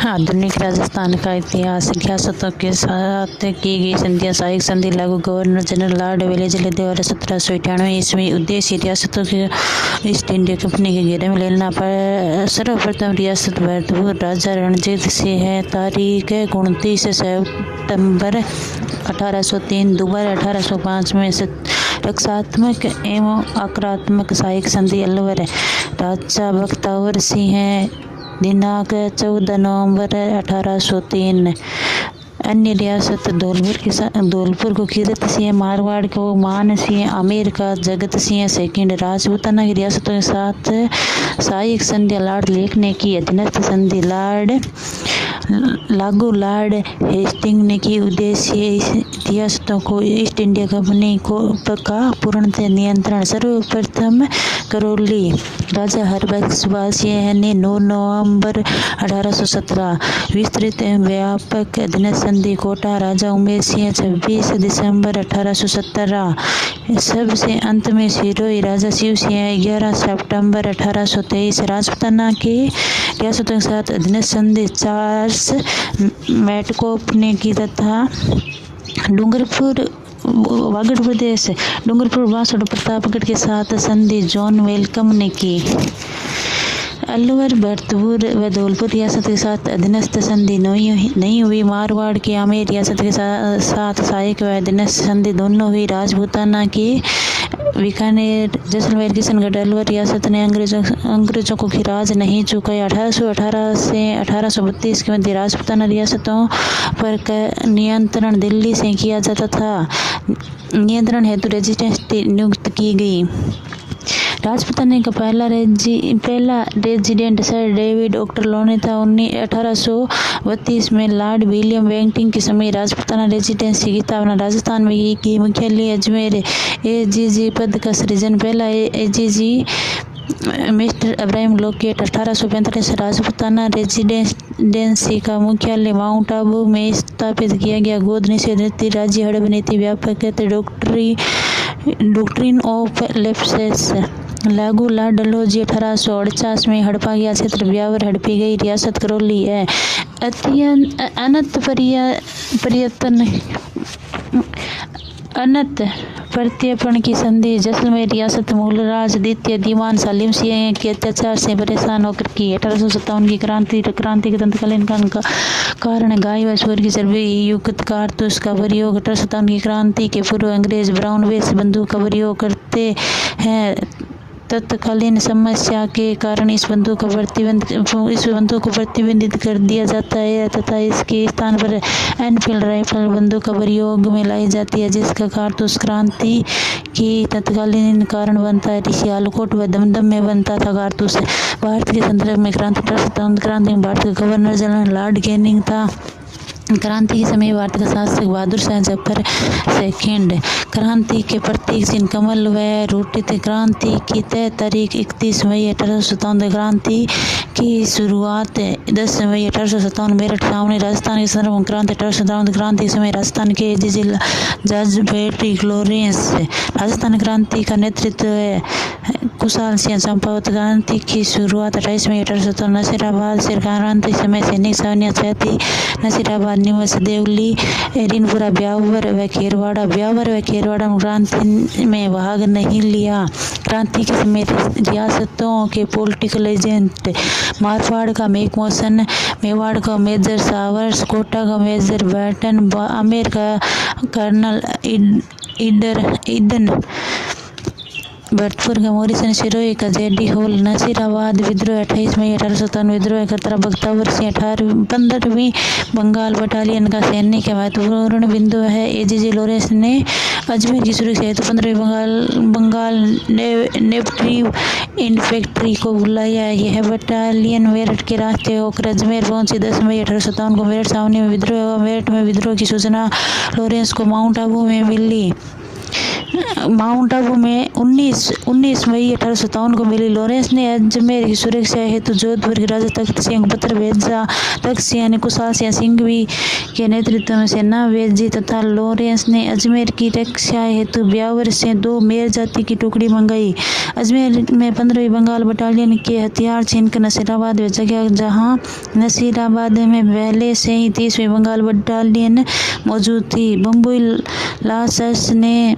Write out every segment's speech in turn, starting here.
आधुनिक राजस्थान का इतिहास रियासतों के साथ की गई संधियाँ। सहायक संधि लागू गवर्नर जनरल लॉर्ड वेलेस्ली द्वारा 1798 ईस्वी। उद्देश्य रियासतों को ईस्ट इंडिया कंपनी के घेरे में लेना। पर सर्वप्रथम रियासत भरतपुर राजा रणजीत सिंह है। तारीख 29 सितंबर 1803 दोबारा 1805 में रक्षात्मक एवं आक्रामक सहायक संधि अलवर। राजा बख्तावर सिंह है। दिनांक 14 नवंबर 1803। अन्य रियासत धौलपुर को कीरत सिंह, मारवाड़ को मान सिंह, आमेर का जगत सिंह सेकंड। राजपूताना की रियासतों के साथ सहायक संधि लॉर्ड लेक ने की। अधीनस्थ संधि लागू लॉर्ड हेस्टिंग ने की। उद्देश्य रियासतों को ईस्ट इंडिया कंपनी का पूर्णतः नियंत्रण। सर्वप्रथम करौली राजा हरबख्श सिंह ने 9 नवंबर 1817 विस्तृत एवं व्यापक अधीनस्थ संधि कोटा राजा उमेर सिंह 26 दिसंबर 1817। सबसे अंत में सिरोही राजा शिव सिंह 11 सितंबर 1823। राजपूताना के रियासतों के साथ अधीनस्थ संधि चार्ल्स मैटकोप ने की तथा डूंगरपुर वागड़ प्रदेश डूंगरपुर बांसवाड़ा प्रतापगढ़ के साथ संधि जॉन वेलकम ने की। अलवर भरतपुर व धौलपुर रियासत के साथ अधीनस्थ संधि नहीं हुई। मारवाड़ की आमेर रियासत के साथ सहायक व अधीनस्थ संधि दोनों हुई। राजपूताना के बीकानेर जैसलमेर किशनगढ़ अलवर रियासत ने अंग्रेजों को खिराज नहीं चुकाया। 1818 से 1832 के मध्य राजपूताना रियासतों पर नियंत्रण दिल्ली से किया जाता था। नियंत्रण हेतु रेजिडेंट नियुक्त की गई। राजपूताना का पहला रेजिडेंट सर डेविड ओक्टरलोनी था। 1832 में लॉर्ड विलियम वेलिंगटन के समय राजपूताना रेजिडेंसी की स्थापना। राजस्थान में की मुख्यालय अजमेर। एजीजी पद का सृजन। पहला AGG mister Abraham locate 1845 Rajputana residency का मुख्यालय माउंट आबू में स्थापित किया गया। गोद निषेध नीति, राज्य हड़प नीति, व्यापक डॉक्ट्रिन ऑफ लेप्सेस लागू। लॉर्ड डलहौजी 1848 में हड़पा गया क्षेत्र ब्यावर हड़पी गई रियासत करौली है। अनंत प्रत्यर्पण की संधि जैसलमेर रियासत मूलराज द्वितीय दीवान सलीम सिंह के अत्याचार से परेशान होकर की। 1857 की क्रांति के तत्कालीन कारण गाय व सूअर की चर्बी युक्त कारतूस का प्रयोग। 1857 की क्रांति के पूर्व अंग्रेज ब्राउन बेस बंदूक का प्रयोग करते हैं। तत्कालीन समस्या के कारण इस बंदूक को प्रतिबंधित कर दिया जाता है तथा इसके स्थान पर एनफील्ड राइफल बंदूक का प्रयोग में लाई जाती है, जिसका कारतूस क्रांति की तत्कालीन कारण बनता है। सियालकोट व दमदम में बनता था कारतूस। भारत के संदर्भ में क्रांति में भारत का गवर्नर जनरल लॉर्ड कैनिंग था। क्रांति के समय भारत का शासक बहादुर शाह जफर सेकंड। क्रांति के प्रतीक चिन्ह कमल व रोटी थे। क्रांति की तय तारीख 31 मई 1857। क्रांति की शुरुआत 10 मई 1857 मेरठ सामने राजस्थान के संदर्भ में क्रांति 1857। क्रांति के समय राजस्थान के जज बेटी लॉरेंस। राजस्थान क्रांति का नेतृत्व है कुशाल सिंह चंपावत। क्रांति की शुरुआत 28 मई 1857 नसीराबाद से। क्रांति समय सैनिक सैन्य छाती नसीराबाद निवास देवली एरिनपुरा ब्यावर व खेरवाड़ा में क्रांति में भाग नहीं लिया। क्रांति के समय रियासतों के पॉलिटिकल एजेंट मारवाड़ का मेकमोहन, मेवाड़ का मेजर सावर्स, कोटा का मेजर बैटन, आमेर का कर्नल ईडन, भरतपुर का मॉरिसन, सिरोही का जेडी हॉल। नसीराबाद विद्रोह 28 मई 1857 विद्रोह करता बख्तावर सिंह 15वीं बंगाल बटालियन का सैनिक है। महत्वपूर्ण बिंदु है एजीजी लॉरेंस ने अजमेर की सुरक्षा हेतु 15वीं बंगाल नेविटिव इन्फेंट्री को बुलाया। यह बटालियन मेरठ के रास्ते होकर अजमेर पहुंची। 10 मई 1857 को मेरठ छावनी में विद्रोह हुआ। मेरठ में विद्रोह की सूचना लॉरेंस को माउंट आबू में मिली। माउंट आबू में 19 मई 1857 को मिली। लॉरेंस ने अजमेर की सुरक्षा हेतु जोधपुर के राजा तख्त सिंह को पत्र भेजा। तख्त सिंह ने कुशाल सिंह सिंघवी के नेतृत्व में सेना भेजी तथा लॉरेंस ने अजमेर की रक्षा हेतु ब्यावर से 2 मेर जाति की टुकड़ी मंगाई। अजमेर में 15वीं बंगाल बटालियन के हथियार छीनकर नसीराबाद भेजा गया, जहां नसीराबाद में पहले से ही 30वीं बंगाल बटालियन मौजूद थी। बम्बई लासस ने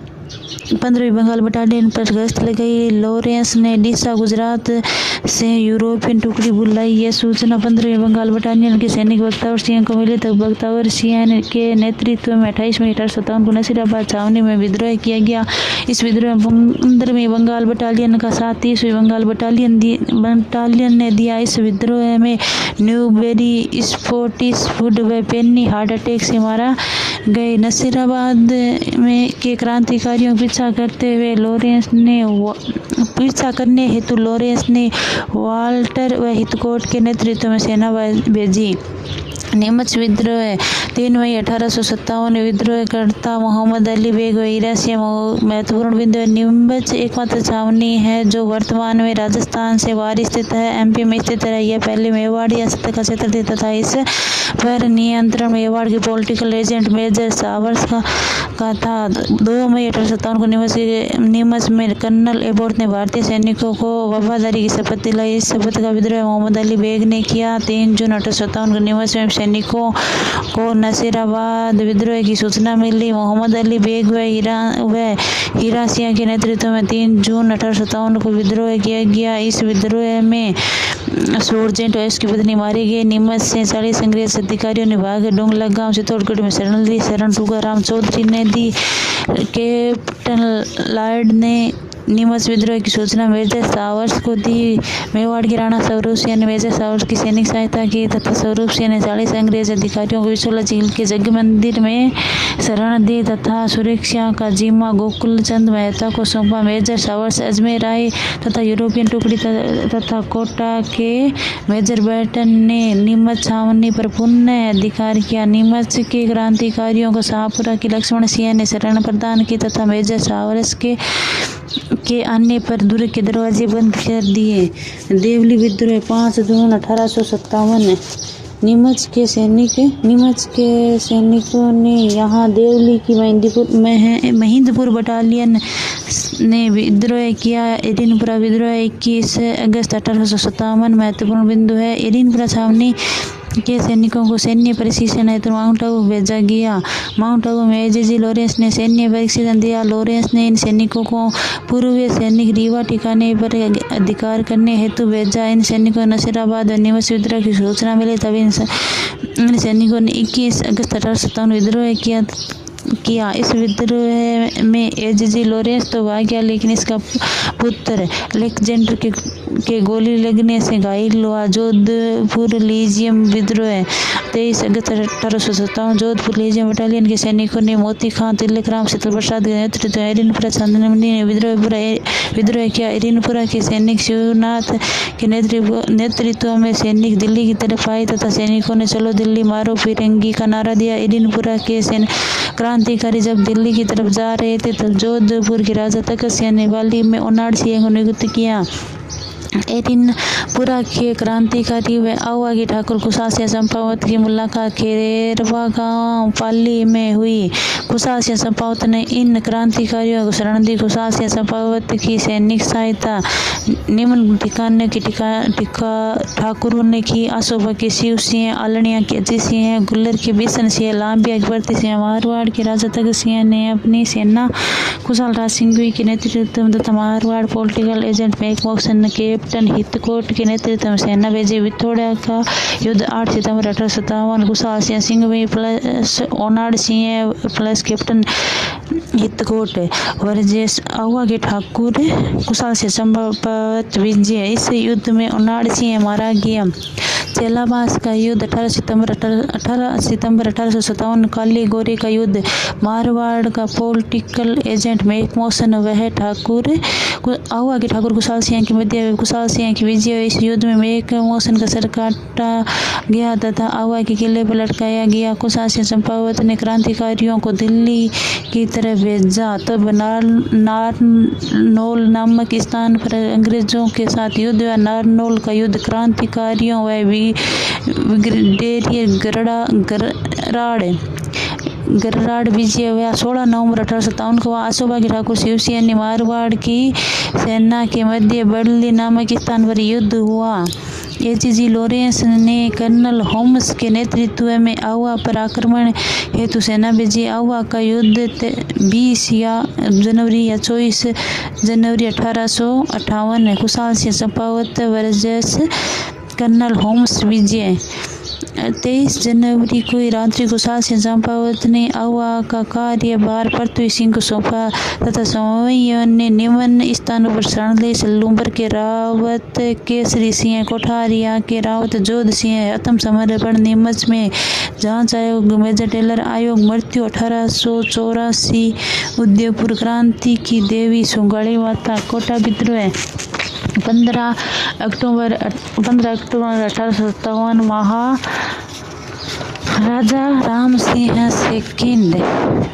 15वीं बंगाल बटालियन पर गश्त लगाई। लॉरेंस ने डीसा गुजरात से यूरोपियन टुकड़ी बुलाई। यह सूचना 15वीं बंगाल बटालियन के सैनिक बख्तावर सिंह को मिली। तब बख्तावर सिंह के नेतृत्व में 28 मई 1857 को नसीराबाद छावनी में विद्रोह किया गया। इस विद्रोह में 15वीं बंगाल बटालियन का साथ 30वीं बंगाल बटालियन ने दिया। इस विद्रोह में न्यूबेरी, स्पॉटिसवुड व पेनी हार्ट अटैक से मारा गए। नसीराबाद में के क्रांतिकारियों पीछा करने हेतु लॉरेंस ने वाल्टर व हिथकोट के नेतृत्व में सेना भेजी। नीमच विद्रोह 3 मई 1857 विद्रोहकर्ता मोहम्मद अली बेग व हीरा सिंह महत्वपूर्ण बिंदु है। नीमच एकमात्र छावनी है जो वर्तमान में राजस्थान से बाहर स्थित है। एमपी में स्थित है। यह पहले मेवाड़ रियासत का क्षेत्र थी तथा इस पर नियंत्रण मेवाड़ के पॉलिटिकल एजेंट मेजर सावर्स का था। 2 मई 1857 को नीमच में कर्नल एबॉट ने भारतीय सैनिकों को वफादारी की शपथ दिलाई। इस शपथ का विद्रोह मोहम्मद अली बेग ने किया। 3 जून 1857 को नीमच में सैनिकों को नसीराबाद विद्रोह की सूचना मिली। मोहम्मद अली बेग व हीरा सिंह के नेतृत्व में 3 जून 1857 को विद्रोह किया गया। इस विद्रोह में सोर्जेंट और उसकी पत्नी मारी गई। नीमच से 40 अंग्रेज अधिकारियों ने भाग डोंगला गांव चित्तौड़गढ़ में शरण ली। शरण टूकाराम चौधरी ने दी। कैप्टन लॉर्ड ने नीमच विद्रोह की सूचना मेजर सावर्स को दी। मेवाड़ के राणा स्वरूप सिंह ने मेजर सावर्स की सैनिक सहायता की तथा स्वरूप सिंह ने 40 अंग्रेज अधिकारियों को विशोला झील के जग मंदिर में शरण दी तथा सुरक्षा का जिम्मा गोकुल चंद मेहता को सौंपा। मेजर सावर्स अजमेर आए तथा यूरोपियन टुकड़ी तथा कोटा के मेजर बैटन ने नीमच छावनी पर पुनः अधिकार किया। नीमच के क्रांतिकारियों को शाहपुरा की लक्ष्मण सिंह ने शरण प्रदान की तथा मेजर सावर्स के आने पर दुर्ग के दरवाजे बंद कर दिए। देवली विद्रोह 5 जून 1857 नीमच के सैनिकों ने यहाँ देवली की महिंदपुर बटालियन ने विद्रोह किया। एरिनपुरा विद्रोह 21 अगस्त 1857 महत्वपूर्ण बिंदु है। एरिनपुरा छावनी के सैनिकों को सैन्य प्रशिक्षण हेतु माउंट आबू भेजा गया। माउंट आबू में एजेजी लॉरेंस ने सैन्य प्रशिक्षण दिया। लॉरेंस ने इन सैनिकों को पूर्वीय सैनिक रीवा ठिकाने पर अधिकार करने हेतु भेजा। इन सैनिकों को नसीराबाद और नीमच विद्रोह की सूचना मिली। तभी इन सैनिकों ने 21 अगस्त 1857 विद्रोह किया। इस विद्रोह में एजेजी लॉरेंस तो भाग गया, लेकिन इसका पुत्र अलेक्जेंडर के गोली लगने से घायल हुआ। जोधपुर लीजियम विद्रोह 23 अगस्त 1857 जोधपुर लीजियम बटालियन के सैनिकों ने मोती खां, तिलक राम, शीतल प्रसाद के नेतृत्व में एरिनपुरा छावनी ने विद्रोह किया। एरिनपुरा के सैनिक शिवनाथ के नेतृत्व में सैनिक दिल्ली की तरफ आए तथा सैनिकों ने चलो दिल्ली मारो फिरंगी का नारा दिया। एरिनपुरा के क्रांतिकारी जब दिल्ली की तरफ जा रहे थे तब जोधपुर के राजा तख्त सिंह ने वाली में ओनाड सिंह को नियुक्त किया। एरिनपुरा के क्रांतिकारी व आवागी ठाकुर कुशाल सिंह चंपावत की मुलाकात खेरवा गांव पाली में हुई। कुशाल सिंह चंपावत ने इन क्रांतिकारियों को शरण दी। कुशाल सिंह चंपावत की सैनिक सहायता निम्न ठिकाने की ठाकुरों ने की। आसोबा के शिव सिंह, आलनिया के अजय सिंह, गुल्लर के बिशन सिंह, लांबिया के भरती सिंह, मारवाड़ के राजा तख्त सिंह ने अपनी सेना कुशाल राज सिंघवी के नेतृत्व में तथा मारवाड़ पॉलिटिकल एजेंट मैकमोक्सन कैप्टन हितकोट के नेतृत्व में सेना भेजी। विथोड़ा का युद्ध 8 सितंबर 1857 Kushal Singh Singhvi plus Onad Singh plus captain Heathcote versus आवागी ठाकुर कुशाल सिंह चंपावत विजय। इस युद्ध में ओनाड सिंह मारा गया। चेलाबास का युद्ध 18 सितंबर 1857 काली गोरी का युद्ध मारवाड़ का पॉलिटिकल एजेंट मैकमोक्सन वह ठाकुर आहुआ के ठाकुर कुशाल सिंह की मध्य कुशाल सिंह की विजय। इस युद्ध में मेघ मौसन का सर काटा गया तथा आहुआ के किले पर लटकाया गया। कुशाल सिंह चंपावत ने क्रांतिकारियों को दिल्ली की तरफ भेजा। तब नारनौल नामक स्थान पर अंग्रेजों के साथ युद्ध हुआ। नारनौल का युद्ध क्रांतिकारियों व ब्रिगेडियर गराड़ विजय हुआ। 16 नवंबर 1857 को आसोबा के ठाकुर शिवसेन ने मारवाड़ की सेना के मध्य बड़ली नामक स्थान पर युद्ध हुआ। एच.जी. लॉरेंस ने कर्नल होम्स के नेतृत्व में आहुआ पर आक्रमण हेतु सेना भेजी। आहुआ का युद्ध 20 जनवरी या 24 जनवरी 1858 Kushal Singh Champawat versus colonel Holmes विजय। 23 जनवरी को रात्रि कुशाल सिंह चंपावत ने आहुआ का कार्यभार पृथ्वी सिंह को सौंपा तथा सवाइयों ने निम्न स्थानों पर शरण ली। सल्लूबर के रावत केसरी सिंह, कोठारिया के रावत जोध सिंह, आत्मसमर्पण। नीमच में जांच आयोग मेजर टेलर आयोग मृत्यु 1884। उदयपुर क्रांति की देवी सुंगाड़ी माता। कोटा विद्रोह 15 अक्टूबर 1857। महाराजा राम सिंह सेकंड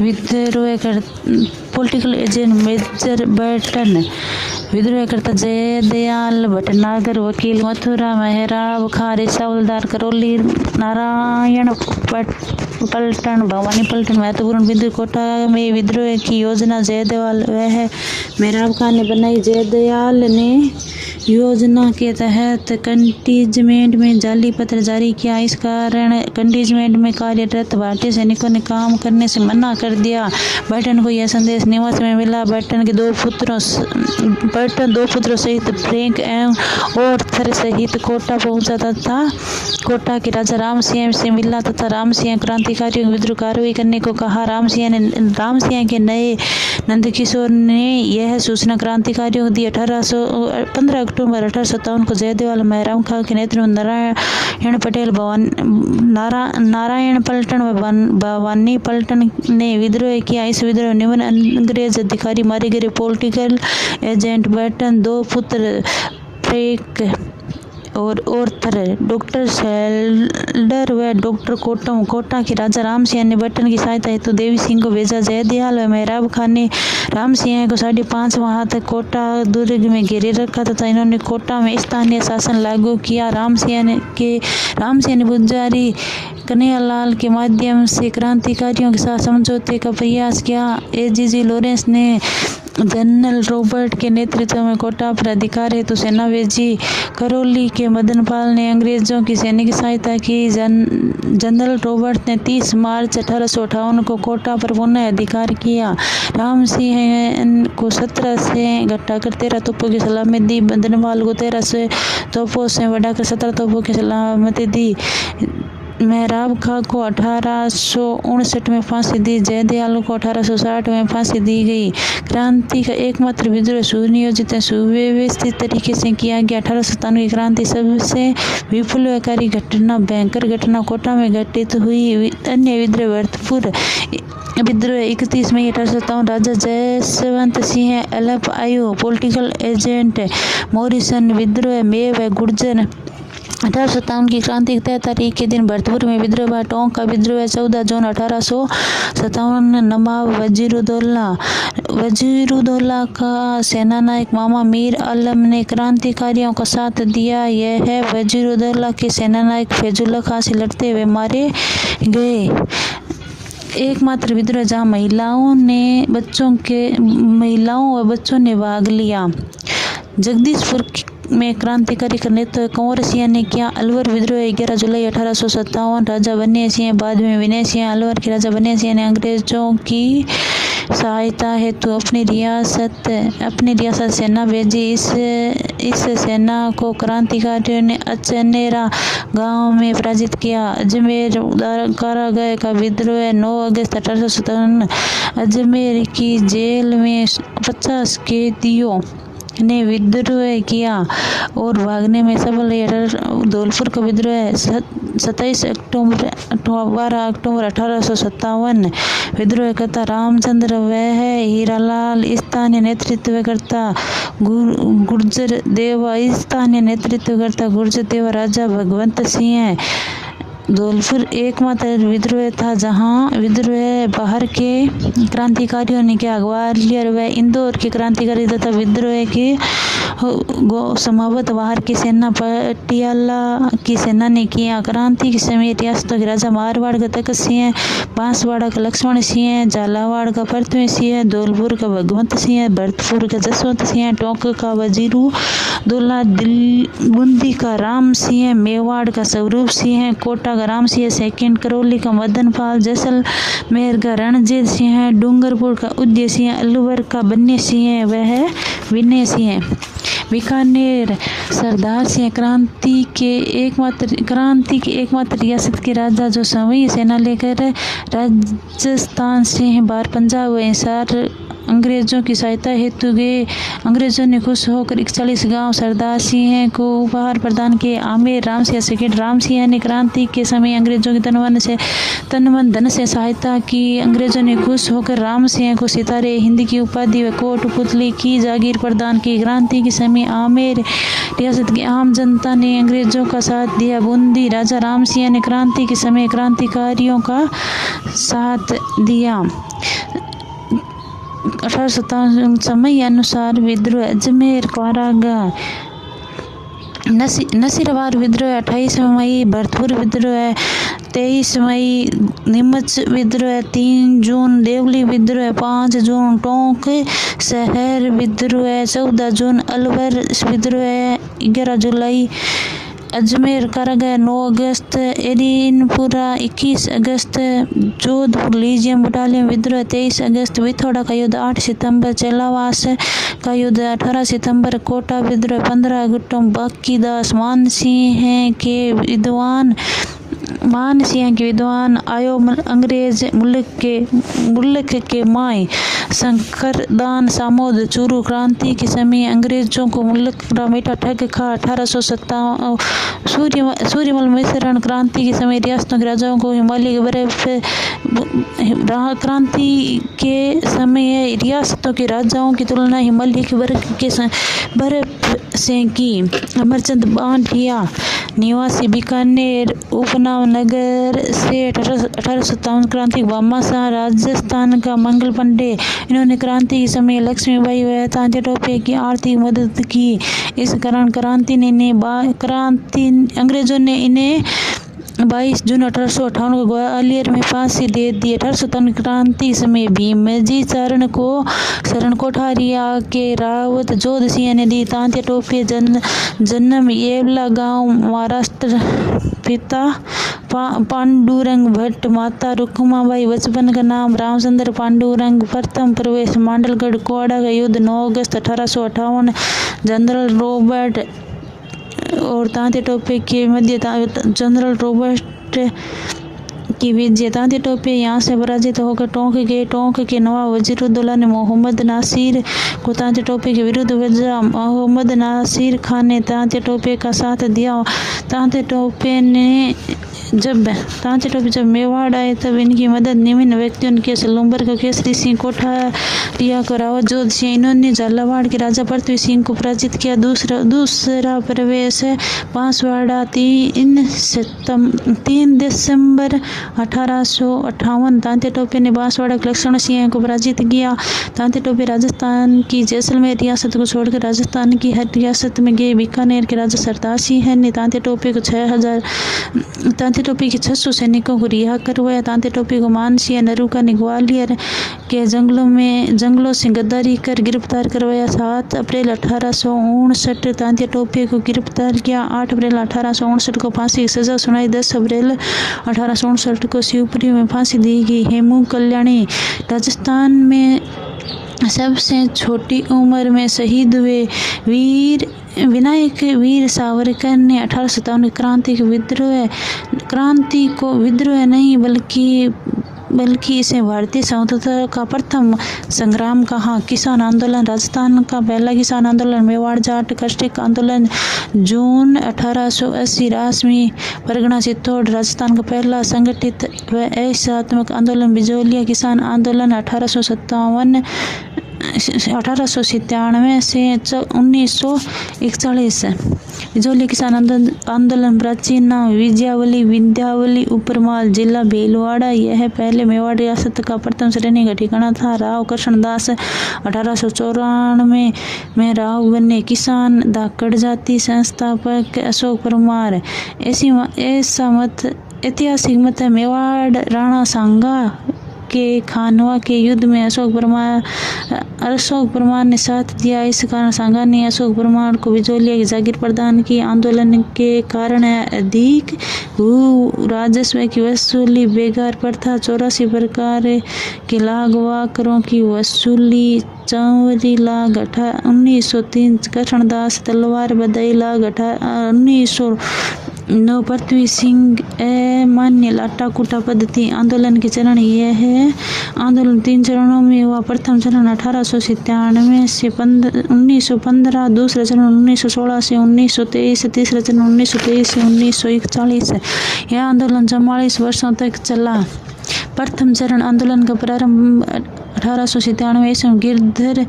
विद्रोह पॉलिटिकल एजेंट मेजर बर्टन। विद्रोहकर्ता जयदयाल भटनागर, वकील मथुरा मेहराब खां, रेसा हवलदार करौली, नारायण पलटन, भवानी पलटन। महत्वपूर्ण बिंदु कोटा में विद्रोह की योजना जयदयाल वह मेहराब खां ने बनाई। जयदयाल ने योजना के तहत कंटीनमेंट में जाली पत्र जारी किया। इस कारण कंटीनमेंट में कार्यरत भारतीय सैनिकों ने काम करने से मना कर दिया। बर्टन को यह संदेश नीमच में मिला। बर्टन दो पुत्रों सहित फ्रैंक एवं ऑर्थर सहित कोटा पहुंचा तथा कोटा के राजा राम सिंह से मिला तथा राम सिंह क्रांतिकारियों के विरुद्ध कार्रवाई करने को कहा। राम सिंह के नए नंदकिशोर ने यह सूचना क्रांतिकारियों को दी। 15 अक्टूबर 1857 को जयदयाल मेहराब खां के नेतृत्व में नारायण पटेल, नारायण पलटन व भवानी पलटन ने विद्रोह किया। इस विद्रोह में निम्न अंग्रेज अधिकारी मारे गए। पॉलिटिकल एजेंट बर्टन, दो पुत्र फ्रैंक और ऑर्थर, डॉक्टर शेल्डर व डॉक्टर कोटम। कोटा के राजा राम सिंह ने बर्टन की सहायता हेतु देवी सिंह को भेजा। जयदयाल व मेहराब खां ने राम सिंह को 5.5 माह तक कोटा दुर्ग में घेरे रखा तथा इन्होंने कोटा में स्थानीय शासन लागू किया। राम सिंह ने पुजारी कन्हैयालाल के माध्यम से क्रांतिकारियों के साथ समझौते का प्रयास किया। एच.जी. लॉरेंस ने जनरल रॉबर्ट के नेतृत्व में कोटा पर अधिकार हेतु सेना भेजी। करौली के मदनपाल ने अंग्रेजों की सैनिक सहायता की। जनरल रॉबर्ट ने 30 मार्च 1858 को कोटा पर पुनः अधिकार किया। राम सिंह को 17 से घटाकर 13 तोपों की सलामी दी। मदनपाल को 13 तोपों से बढ़ाकर 17 तोपों की सलामती दी। मेहराब खां को 1859 में फांसी दी। जयदयाल को 1860 में फांसी दी गई। क्रांति का एकमात्र विद्रोह सुनियोजित सुव्यवस्थित तरीके से किया गया। 1857 की क्रांति सबसे विप्लवकारी घटना, भयंकर घटना कोटा में घटित हुई। अन्य विद्रोह भरतपुर विद्रोह 31 मई 1857। राजा जयवंत सिंह एलप आयु, पॉलिटिकल एजेंट मॉरिसन विद्रोह में व गुर्जर। 1857 की क्रांति की 3 तारीख के दिन भरतपुर में विद्रोह हुआ। टोंक का विद्रोह 14 जून 1857। नवाब वजीरुद्दौला का सेनानायक मामा मीर आलम ने क्रांतिकारियों का साथ दिया। यह वजीरुद्दौला के सेनानायक फैजुल्ला खां से लड़ते हुए मारे गए। एकमात्र विद्रोह जहां महिलाओं व बच्चों ने भाग लिया। जगदीशपुर में क्रांतिकारी का नेतृत्व कंवर सिंह ने किया। अलवर विद्रोह 11 जुलाई 1857। राजा बन्ने सिंह, बाद में विनय सिंह। अलवर के राजा बन्ने सिंह ने अंग्रेजों की सहायता हेतु अपनी रियासत सेना भेजी। इस सेना को क्रांतिकारियों ने अचनेरा गांव में पराजित किया। अजमेर कारागार का विद्रोह 9 अगस्त 1857। अजमेर की जेल में 50 कैदियों ने विद्रोह किया और भागने में सफल रहे। धौलपुर का विद्रोह 27 अक्टूबर 1857। विद्रोहकर्ता रामचंद्र वह हीरालाल स्थानीय नेतृत्वकर्ता गुर्जर देवा स्थानीय नेतृत्वकर्ता गुर्जर देवा राजा भगवंत सिंह। धौलपुर एकमात्र विद्रोह था जहां विद्रोह बाहर के क्रांतिकारियों ने किया। ग्वालियर व इंदौर के क्रांतिकारी तथा विद्रोह के समावत बाहर की सेना पटियाला की सेना ने किया। क्रांति के समय रियासतों के राजा मारवाड़ का तखत सिंह, बांसवाड़ा का लक्ष्मण सिंह, झालावाड़ का पृथ्वी सिंह, धौलपुर का भगवंत सिंह, भरतपुर का जसवंत सिंह, टोंक का वजीरू दुल्ला, बूंदी का राम सिंह, मेवाड़ का स्वरूप सिंह, कोटा का राम सिंह सेकंड, करौली का मदन पाल, जैसलमेर का रणजीत सिंह, डूंगरपुर का उदय सिंह, अलवर का बन्ने सिंह वह विनय सिंह, बीकानेर सरदार सिंह। क्रांति के एकमात्र रियासत के राजा जो सवई सेना लेकर राजस्थान से बाहर पंजाब व हिसार अंग्रेजों की सहायता हेतु गए। अंग्रेजों ने खुश होकर 41 गांव सरदार सिंह को उपहार प्रदान किए। आमेर राम सिंह सेकंड। राम सिंह ने क्रांति के समय अंग्रेजों की तन मन धन से सहायता की। अंग्रेजों ने खुश होकर राम सिंह को सितारे हिंद की उपाधि व कोट पुतली की जागीर प्रदान की। क्रांति के समय आमेर रियासत की आम जनता ने अंग्रेजों का साथ दिया। बूंदी राजा राम सिंह ने क्रांति के समय क्रांतिकारियों का साथ दिया। 1857 समय अनुसार विद्रोह अजमेर कारागार नसीराबाद विद्रोह 28 मई, भरतपुर विद्रोह 23 मई, नीमच विद्रोह 3 जून, देवली विद्रोह 5 जून, टोंक शहर विद्रोह 14 जून, अलवर विद्रोह 11 जुलाई, अजमेर कारागार 9 अगस्त, एरिनपुरा 21 अगस्त, जोधपुर लीजियम बटालियन विद्रोह 23 अगस्त, विथोड़ा का युद्ध 8 सितंबर, चेलावास का युद्ध 18 सितंबर, कोटा विद्रोह 15 अक्टूबर, बाकीदास मान सिंह के विद्वान आयो अंग्रेज मुल्क के माए शंकरदान सामोद चूरू। क्रांति के समय अंग्रेजों को मुल्क का मीठा ठग खा 1857 सूर्यमल मिश्रण। क्रांति के समय रियासतों के राजाओं को हिमालय के बर्फ। क्रांति के समय रियासतों के राजाओं की तुलना हिमालय के बर्फ से की। अमरचंद बांटिया निवासी बीकानेर उपनाम नगर से 1857 क्रांति। बामाशाह राजस्थान का मंगल पांडे, इन्होंने क्रांति के समय लक्ष्मीबाई व तांत्या टोपे की आर्थिक मदद की। इस कारण अंग्रेजों ने इन्हें 22 जून 1858 को ग्वालियर में फांसी दे दी। 1857 क्रांति समय भीमजी चरण को शरण कोठारिया के रावत जोध सिंह ने दी। तांत्या टोपे जन्म येवला गांव महाराष्ट्र। पिता पांडुरंग भट्ट, माता रुक्माबाई। बचपन का नाम रामचंद्र पांडुरंग। प्रथम प्रवेश मांडलगढ़। कोड़ा का युद्ध 9 अगस्त 1858। जनरल रॉबर्ट और तांत्या टोपे के मध्य जनरल रॉबर्ट की विजय। तांत्या टोपे यहाँ से पराजित होकर टोंक के नवाब वजीरुद्दौला ने मोहम्मद नासिर को तांत्या टोपे के विरुद्ध भेजा। मोहम्मद नासिर खान ने तांत्या टोपे का साथ दिया। तांत्या टोपे जब मेवाड़ आए तब इनकी मदद निम्न व्यक्तियों के सलूम्बर का केसरी सिंह, कोठारिया को रावत जोध सिंह। इन्होंने झालावाड़ के राजा पृथ्वी सिंह को पराजित किया। दूसरा प्रवेश बांसवाड़ा 3 दिसंबर 1858। तांत्या टोपे ने बांसवाड़ा के लक्ष्मण सिंह को पराजित किया। तांत्या टोपे राजस्थान की जैसलमेर रियासत को छोड़कर राजस्थान की हर रियासत में गए। बीकानेर के राजा सरदार सिंह ने तांत्या टोपे के 600 सैनिकों को रिहा करवाया। तांत्या टोपे को मानसिंह नरूका ने ग्वालियर के जंगलों से गद्दारी कर गिरफ्तार करवाया। 7 अप्रैल 1859 तांत्या टोपे को गिरफ्तार किया। 8 अप्रैल 1859 को फांसी की सजा सुनाई। 10 अप्रैल 1859 को शिवपुरी में फांसी दी गई। हेमू कल्याणी राजस्थान में सबसे छोटी उम्र में शहीद हुए। वीर सावरकर ने 1857 क्रांति को विद्रोह नहीं बल्कि बल्कि इसे भारतीय स्वतंत्रता का प्रथम संग्राम कहा। किसान आंदोलन। राजस्थान का पहला किसान आंदोलन मेवाड़ जाट कृषक आंदोलन जून 1880। राजमी परगना चित्तौड़ राजस्थान का पहला संगठित व अहिंसात्मक आंदोलन बिजोलिया किसान आंदोलन 1897 से 1941। बिजोलिया किसान आंदोलन प्राचीन नाम विंध्यावली उपरमाल जिला भीलवाड़ा। यह पहले मेवाड़ रियासत का प्रथम श्रेणी का ठिकाना था। राव कृष्णदास 1894 में राव बने। किसान धाकड़ जाति संस्थापक अशोक परमार। ऐतिहासिक मत है मेवाड़ राणा सांगा के खानवा के युद्ध में अशोक परमार ने साथ दिया। इस कारण सांगा ने अशोक परमार को बिजोलिया की जागीर प्रदान की। आंदोलन के कारण अधिक भू राजस्व की वसूली, बेगार प्रथा, 84 प्रकार के लाग व करों की वसूली, चौरी लाग 1903, कृष्णदास तलवार बधाई लाग 1909, पृथ्वी सिंह मान्य लाटा कुटा पद्धति। आंदोलन के चरण यह है। आंदोलन 3 चरणों में हुआ। प्रथम चरण 1897 से 1915, दूसरा चरण 1916 से 1923, तीसरा चरण 1923 से 1941। यह आंदोलन 44 वर्षों तक चला। प्रथम चरण आंदोलन का प्रारंभ 1897 ईस्वी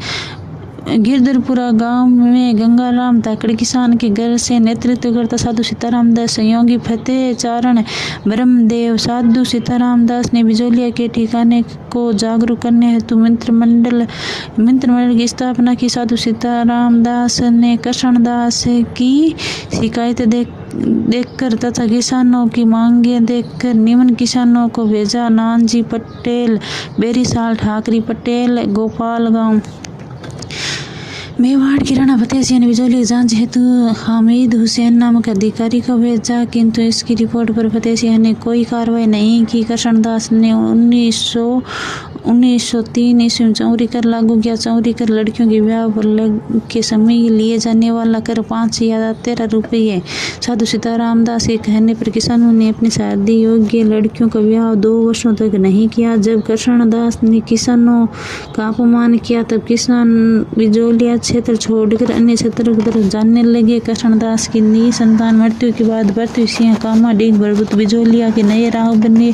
गिरधरपुरा गांव में गंगाराम धाकड़ किसान के घर से नेतृत्व करता साधु सीताराम दास, सहयोगी फतेह चारण ब्रह्मदेव। साधु सीताराम दास ने बिजोलिया के ठिकाने को जागरूक करने हेतु मंत्रमंडल की स्थापना की। साधु सीताराम दास ने कृष्णदास की शिकायत देखकर तथा किसानों की मांगें देखकर निम्न किसानों को भेजा। नानजी पटेल, बेरीसाल, ठाकरी पटेल, गोपाल गांव। मेवाड़ की राणा फतेह सिंह ने बिजोलिया जांच हेतु हामिद हुसैन नामक अधिकारी को भेजा, किंतु इसकी रिपोर्ट पर फतेह सिंह ने कोई कार्रवाई नहीं की। कृष्णदास ने 1903 ईस्वी में चौरी कर लागू किया। चौरी कर लड़कियों के ब्याह के समय लिए जाने वाला कर 5 या 13 रुपये। साधु सीताराम दास के कहने पर किसानों ने अपनी शादी योग्य लड़कियों का ब्याह 2 वर्षों तक नहीं किया। जब कृष्णदास ने किसानों का अपमान किया तब किसान बिजोलिया क्षेत्र छोड़कर अन्य क्षेत्रों की तरफ जाने लगे। कृष्णदास की निसंतान मृत्यु के बाद पृथ्वी सिंह कामाडीह बिजोलिया के नए राव बने।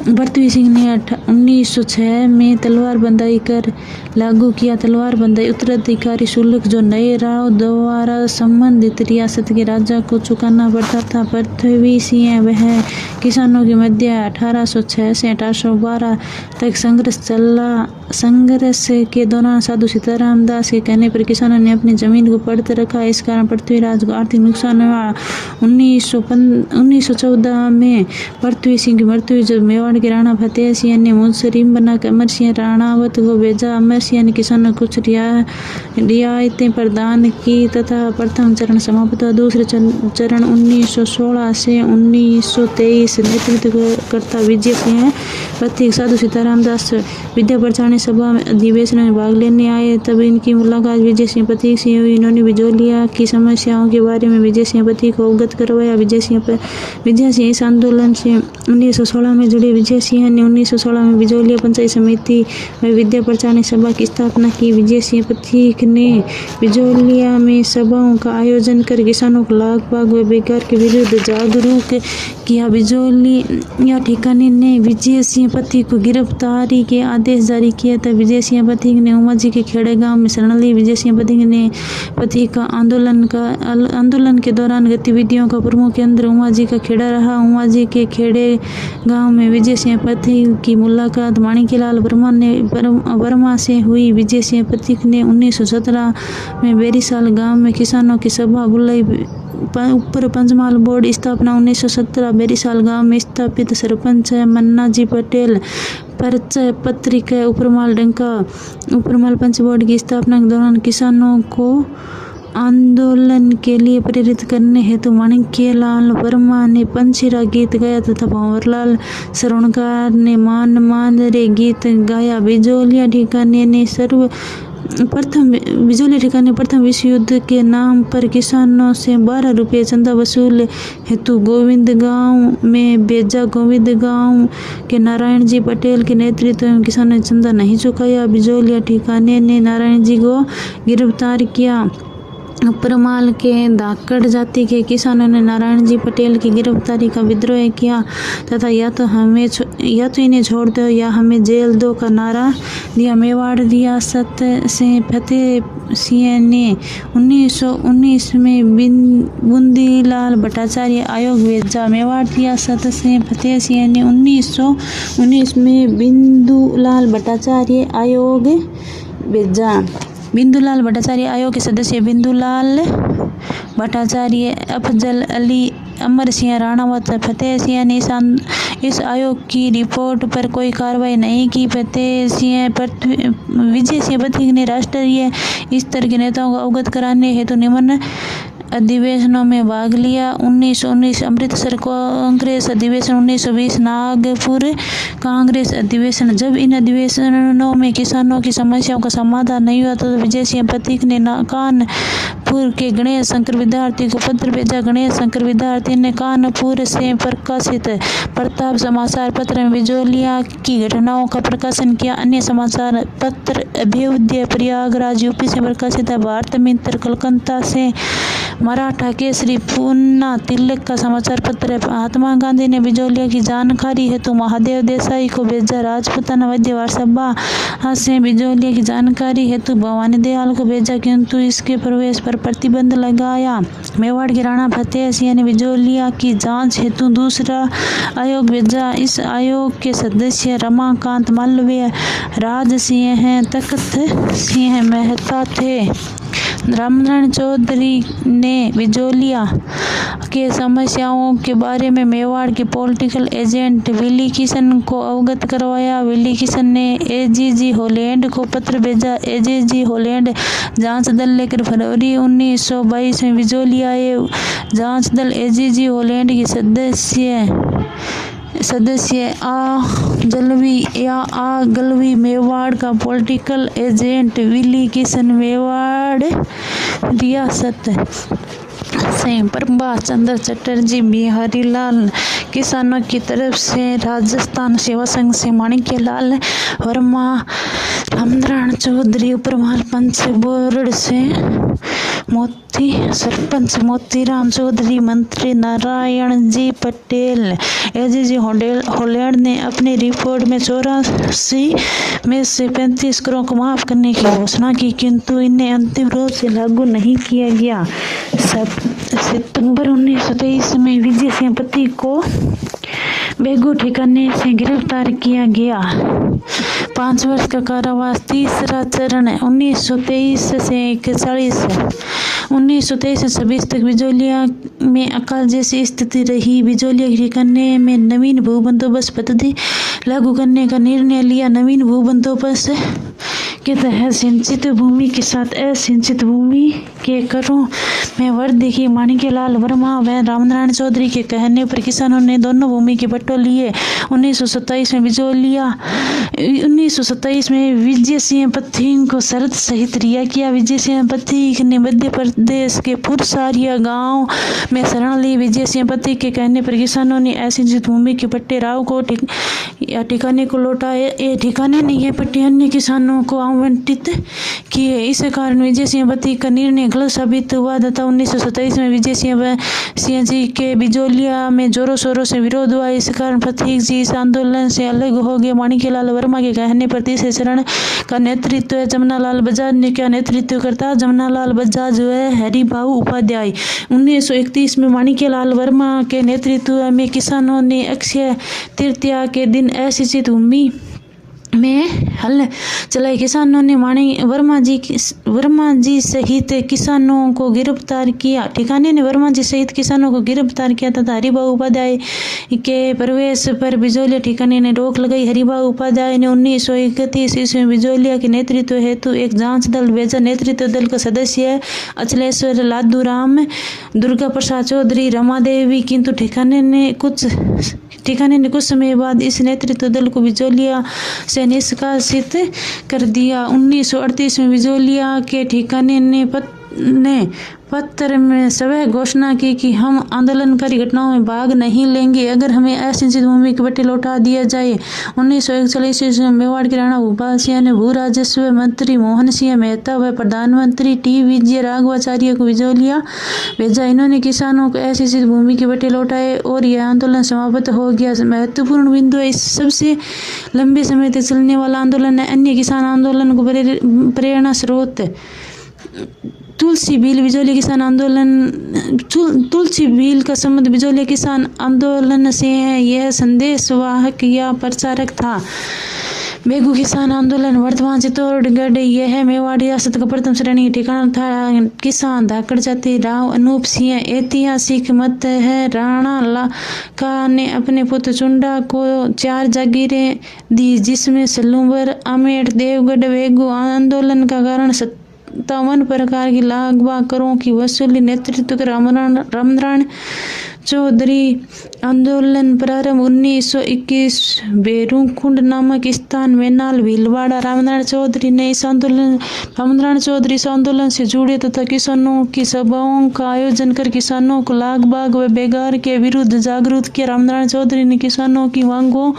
पृथ्वी सिंह ने 1906 में तलवार बंदाई कर लागू किया। तलवार बंदाई उत्तराधिकारी शुल्क जो नए राव द्वारा संबंधित रियासत के राजा को चुकाना पड़ता था। पृथ्वी सिंह वह किसानों के मध्य 1806 से 1812 तक संघर्ष चला। संघर्ष के दौरान साधु सीताराम दास के कहने पर किसानों ने अपनी जमीन को पड़त रखा। इस कारण पृथ्वीराज को आर्थिक नुकसान हुआ। 1914 में पृथ्वी सिंह की मृत्यु जब मेवाड़ के राणा फतेह सिंह ने मुंसरीम बनाकर अमर सिंह राणावत को भेजा। अमर सिंह ने किसानों को कुछ रियायतें प्रदान की तथा प्रथम चरण समाप्त हुआ। दूसरे चरण 1916 से 1923 नेतृत्व करता विजय सिंह प्रतीक साधु सीताराम दास विद्या प्रचारणी सभा में अधिवेशन में भाग लेने आए। तब इनकी मुलाकात विजय सिंह प्रतीक से हुई। इन्होंने बिजोलिया की समस्याओं के बारे में विजय सिंह प्रतीक को अवगत करवाया। विजय सिंह इस आंदोलन से 1916 में जुड़े। विजय सिंह ने 1916 में बिजोलिया पंचायत समिति में विद्या प्रचारणी सभा की स्थापना की। विजय सिंह प्रतीक ने बिजोलिया में सभाओं का आयोजन कर किसानों को लाख बाग व बेकार के विरुद्ध जागरूक किया। बिजोलिया ठिकाने ने विजय सिंह प्रतीक को गिरफ्तारी के आदेश जारी किया। तब विजय सिंह प्रतीक ने उमाजी के खेड़े गांव में शरण ली। विजय सिंह प्रतीक का आंदोलन के दौरान गतिविधियों का प्रमुख केंद्र उमाजी का खेड़ा रहा। उमाजी के खेड़े गांव में विजय सिंह प्रतीक की मुलाकात माणिक्यलाल वर्मा से हुई। विजय सिंह प्रतीक ने 1917 में बेरीसाल गांव में किसानों की सभा बुलाई। ऊपर पंचमहाल बोर्ड स्थापना 1917 बेरीसाल गांव में स्थापित सरपंच मन्नाजी पटेल परिचय पत्रिका उपरमाल पंच बोर्ड की स्थापना के दौरान किसानों को आंदोलन के लिए प्रेरित करने हेतु माणिक्यलाल वर्मा ने पंचीरा गीत गाया तथा भंवरलाल सरवणकार ने मान रे गीत गाया। बिजोलिया ठिकाने ने बिजौलिया ठिकाने प्रथम विश्व युद्ध के नाम पर किसानों से 12 रुपये चंदा वसूल हेतु गोविंद गांव में भेजा। गोविंद गांव के नारायण जी पटेल के नेतृत्व में किसानों ने चंदा नहीं चुकाया। बिजौलिया ठिकाने ने नारायण जी को गिरफ्तार किया। परमाल के धाकड़ जाति के किसानों ने नारायण जी पटेल की गिरफ्तारी का विद्रोह किया तथा या तो इन्हें छोड़ दो या हमें जेल दो का नारा दिया। मेवाड़ रियासत से फतेह सिंह ने 1919 में बूंदीलाल भट्टाचार्य आयोग भेजा। मेवाड़ रियासत से फतेह सिंह ने 1919 में बिंदुलाल भट्टाचार्य आयोग भेजा। बिंदुलाल भट्टाचार्य आयोग के सदस्य बिंदुलाल भट्टाचार्य, अफजल अली, अमर सिंह राणावत। फतेह सिंह ने इस आयोग की रिपोर्ट पर कोई कार्रवाई नहीं की। विजय सिंह पथिक ने राष्ट्रीय स्तर के नेताओं को अवगत कराने हेतु निम्न अधिवेशनों में भाग लिया। 1919 अमृतसर कांग्रेस अधिवेशन, 1920 नागपुर कांग्रेस अधिवेशन। जब इन अधिवेशनों में किसानों की समस्याओं का समाधान नहीं हुआ तो विजय सिंह पथिक ने कानपुर के गणेश शंकर विद्यार्थी को पत्र भेजा। गणेश शंकर विद्यार्थी ने कानपुर से प्रकाशित प्रताप समाचार पत्र में बिजौलिया की घटनाओं का प्रकाशन किया। अन्य समाचार पत्र अभ्युदय प्रयागराज यूपी से प्रकाशित है। भारत मित्र कलकत्ता से मराठा केसरी पूना तिलक का समाचार पत्र है। महात्मा गांधी ने बिजौलिया की जानकारी हेतु महादेव देसाई को भेजा। राजपूताना वैद्यवार सभा से बिजौलिया की जानकारी हेतु भवानी दयाल को भेजा किंतु इसके प्रवेश पर प्रतिबंध लगाया। मेवाड़ के राणा फतेह सिंह ने बिजौलिया की जांच हेतु दूसरा आयोग भेजा। इस आयोग के सदस्य रमाकांत मालवीय, राज सिंह, तख्त सिंह मेहता थे। रामनारायण चौधरी ने बिजौलिया के समस्याओं के बारे में मेवाड़ के पॉलिटिकल एजेंट विली किशन को अवगत करवाया। विली किशन ने एजीजी हॉलैंड को पत्र भेजा। एजीजी हॉलैंड जांच दल लेकर फरवरी 1922 में बिजौलिया आए। जांच दल एजीजी हॉलैंड के सदस्य गलवी मेवाड़ का पॉलिटिकल एजेंट विली किशन मेवाड़ रियासत से प्रभा चंद्र चटर्जी, बिहारी लाल किसानों की तरफ से राजस्थान सेवा संघ से माणिक्यलाल वर्मा, रामनारायण चौधरी उपरमाल पंच बोर्ड से सरपंच मोतीराम चौधरी, मंत्री नारायण जी पटेल। एजीजी हॉलैंड ने अपनी रिपोर्ट में 84 में से 35 करोड़ को माफ करने की घोषणा की किंतु इन्हें अंतिम रूप से लागू नहीं किया गया। सितंबर 1923 में विजय सिंह पथिक को बेगू ठिकाने से गिरफ्तार किया गया। 5 वर्ष का कारावास। तीसरा चरण 1923 से 41, 1923 से 26 तक बिजौलिया में अकाल जैसी स्थिति रही। बिजौलिया ठिकाने में नवीन भू बंदोबस्त पद्धति लागू करने का निर्णय लिया। नवीन भू बंदोबस्त के तहत सिंचित भूमि के साथ असिंचित भूमि के करों में वृद्धि की। माणिक्यलाल वर्मा व रामनारायण चौधरी के कहने पर किसानों ने दोनों भूमि के पट्टे लिए। 1927 में बिजौलिया 1927 में विजय सिंह पथिक को शर्त सहित रिहा किया। विजय सिंह पथिक ने मध्य प्रदेश के फुरसारिया गांव में शरण ली। विजय सिंह पथिक के कहने पर किसानों ने असिंचित भूमि के पट्टे राव को ठिकाने को लौटाए। ये ठिकाने नहीं है पट्टे अन्य किसानों को आवंटित किए। इस कारण विजय सिंह पथिक का निर्णय गलत साबित हुआ तथा 1927 में विजय सिंह जी के बिजौलिया में जोरों शोरों से विरोध हुआ। इस कारण पथिक जी इस आंदोलन से अलग हो गए। माणिक्यलाल वर्मा के कहने पर तीसरे चरण का नेतृत्व जमनालाल बजाज ने किया। नेतृत्व करता जमनालाल बजाज व हरिभाऊ उपाध्याय। 1931 में माणिक्यलाल वर्मा के नेतृत्व में किसानों ने अक्षय तृतीया के दिन असिंचित भूमि में हल चलाए। किसानों ने वर्मा जी सहित किसानों को गिरफ्तार किया। ठिकाने ने वर्मा जी सहित किसानों को गिरफ्तार किया तथा हरिभाऊ उपाध्याय के प्रवेश पर बिजौलिया ठिकाने ने रोक लगाई। हरिभाऊ उपाध्याय ने 1931 ईस्वी में बिजौलिया के नेतृत्व हेतु एक जांच दल भेजा। नेतृत्व दल का सदस्य अचलेश्वर, लादूराम, दुर्गा प्रसाद चौधरी, रमा देवी किंतु ठिकाने ने कुछ ठिकाने ने कुछ समय बाद इस नेतृत्व दल को बिजोलिया से निष्कासित कर दिया। 1938 में बिजोलिया के ठिकाने ने पत्र में स्वयं घोषणा की कि हम आंदोलनकारी घटनाओं में भाग नहीं लेंगे अगर हमें असिंचित भूमि के पट्टे लौटा दिया जाए। 1941 ईस्वी में मेवाड़ के राणा भूपाल सिंह ने भू राजस्व मंत्री मोहन सिंह मेहता व प्रधानमंत्री टी विजय राघवाचार्य को बिजोलिया भेजा। इन्होंने किसानों को असिंचित भूमि के पट्टे लौटाए और यह आंदोलन समाप्त हो गया। महत्वपूर्ण बिंदु है, इस सबसे लंबे समय तक चलने वाला आंदोलन है। अन्य किसान आंदोलन को प्रेरणा स्रोत तुलसी भील बिजोलिया किसान आंदोलन। तुलसी भील का संबंध बिजोलिया किसान आंदोलन से है। यह संदेशवाहक या प्रचारक था। बेगू किसान आंदोलन वर्तमान चित्तौड़गढ़ यह मेवाड़ रियासत का प्रथम श्रेणी ठिकाना था। किसान धाकड़ जाति राव अनूप सिंह। ऐतिहासिक मत है, राणा लाखा ने अपने पुत्र चुंडा को 4 जागीरें दी जिसमें सलूबर आमेर देवगढ़। बेगू आंदोलन का कारण 57 प्रकार की लागू करों की वसूली। नेतृत्व कर रामनारायण चौधरी। आंदोलन प्रारंभ 1921 बेरूखुंड नामक स्थान मेनाल भीलवाड़ा। रामनारायण चौधरी इस आंदोलन से जुड़े तथा किसानों की सभाओं का आयोजन कर किसानों को लागबाग व बेगार के विरुद्ध जागरूक किया। रामनारायण चौधरी ने किसानों की मांगों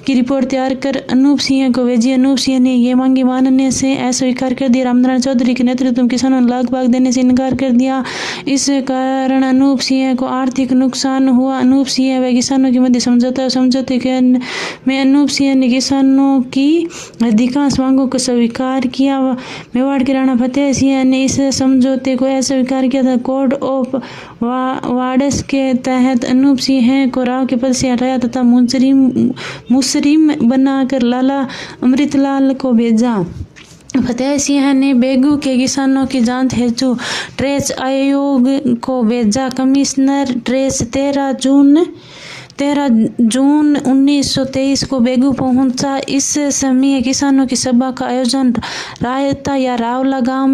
की रिपोर्ट तैयार कर अनूप सिंह को भेजी। अनूप सिंह ने ये मांगे मानने से अस्वीकार कर दिया। रामनारायण चौधरी के नेतृत्व में किसानों ने लागबाग देने से इनकार कर दिया। इस कारण अनूप सिंह को आर्थिक नुकसान हुआ। अनूप सिंह व किसानों के मध्य समझौते में अनूप सिंह ने किसानों की अधिकांश मांगों को स्वीकार किया। मेवाड़ के राणा फतेह सिंह ने इस समझौते को अस्वीकार किया था। कोड ऑफ वार्ड्स के तहत अनूप सिंह को राव के पद से हटाया तथा मुसरिम बनाकर लाला अमृतलाल को भेजा। फतेह सिंह ने बेगू के किसानों की जांच हेतु ट्रेस आयोग को भेजा। कमिश्नर ट्रेस 13 जून 1923 को बेगू पहुंचा। इस समय किसानों की सभा का आयोजन रायता या रावला गांव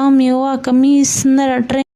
में हुआ। कमिश्नर